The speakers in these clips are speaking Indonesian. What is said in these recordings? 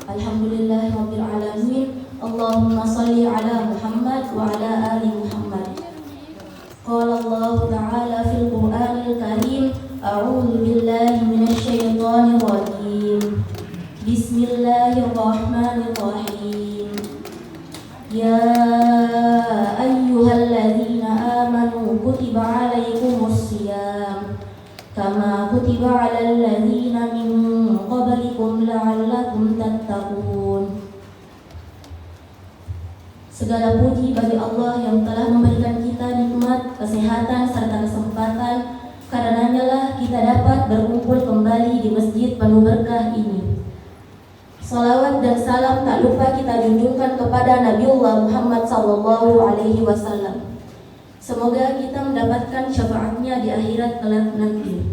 Alhamdulillahirabbil alamin. Allahumma shalli ala Muhammad wa ala ali Muhammad. Qala Allah ta'ala fil Qur'anil Karim, a'udzu billahi minasy syaithanir rajim. Bismillahirrahmanirrahim. Ya ayyuhalladzina amanu kutiba 'alaikumus shiyam kama kutiba 'alal ladzina min qablikum la'allakum tattaqun. Segala puji bagi Allah yang telah memberikan kita nikmat, kesehatan, serta kesempatan. Karenanya lah kita dapat berkumpul kembali di masjid penuh berkah ini. Salawat dan salam tak lupa kita junjungkan kepada Nabiullah Muhammad SAW. Semoga kita mendapatkan syafaatnya di akhirat kelak nanti.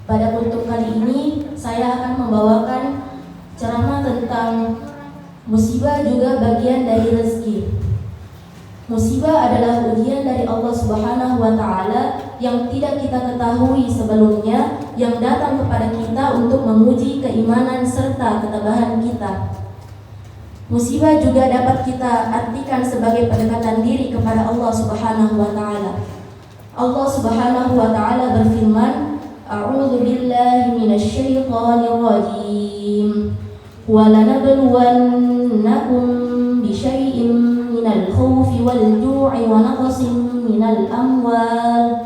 Pada kultum kali ini saya akan membawakan ceramah tentang musibah juga bagian dari rezeki. Musibah adalah ujian dari Allah Subhanahu wa Ta'ala yang tidak kita ketahui sebelumnya, yang datang kepada kita untuk menguji keimanan serta ketabahan kita. Musibah juga dapat kita artikan sebagai pendekatan diri kepada Allah Subhanahu wa Ta'ala. Allah Subhanahu wa Ta'ala berfirman, A'udzu billahi minasy syaithanir rajim. Wa lanabluwannakum bisyai'in minal khawfi wal ju'i wa naqsin minal amwali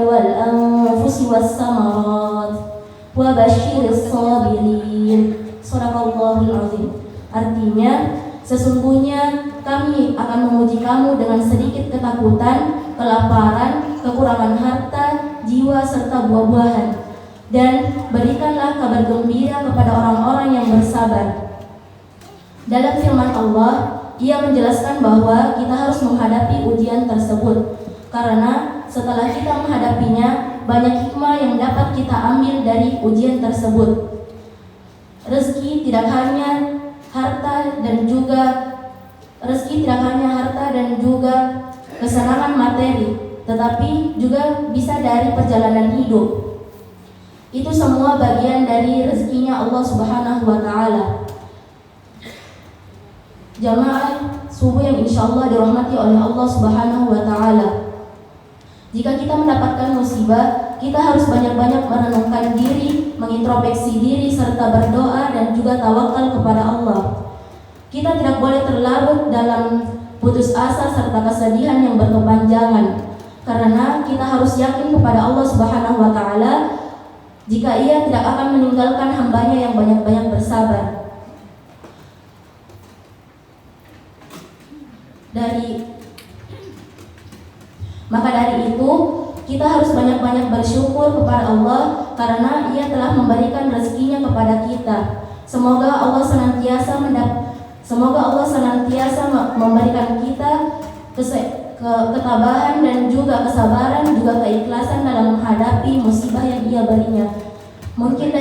wal anfusi was samarat wa basyiris sabirin. Shadaqallahul azim. Artinya, sesungguhnya kami akan menguji kamu dengan sedikit ketakutan, kelaparan, kekurangan harta, jiwa serta buah-buahan. Dan berikanlah kabar gembira kepada orang-orang yang bersabar. Dalam firman Allah, Ia menjelaskan bahwa kita harus menghadapi ujian tersebut, karena setelah kita menghadapinya, banyak hikmah yang dapat kita ambil dari ujian tersebut. Rezeki tidak hanya harta dan juga kesenangan materi, tetapi juga bisa dari perjalanan hidup. Itu semua bagian dari rezekinya Allah Subhanahu wa Ta'ala. Jamaah subuh yang insyaallah dirahmati oleh Allah Subhanahu wa Ta'ala. Jika kita mendapatkan musibah, kita harus banyak-banyak merenungkan diri, mengintrospeksi diri, serta berdoa dan juga tawakal kepada Allah. Kita tidak boleh terlarut dalam putus asa serta kesedihan yang berkepanjangan, karena kita harus yakin kepada Allah Subhanahu wa Ta'ala jika Ia tidak akan meninggalkan hambanya yang banyak-banyak bersabar. Maka dari itu kita harus banyak-banyak bersyukur kepada Allah karena Ia telah memberikan rezekinya kepada kita. Semoga Allah senantiasa memberikan kita ketabahan dan juga kesabaran, juga keikhlasan dalam menghadapi musibah yang Ia berinya. Mungkin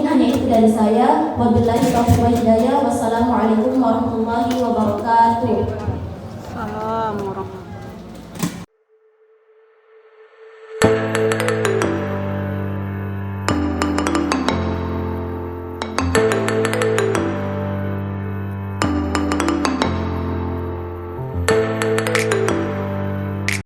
hanya itu dari saya. Wabillahi taufiq wal hidayah. Wassalamualaikum warahmatullahi wabarakatuh.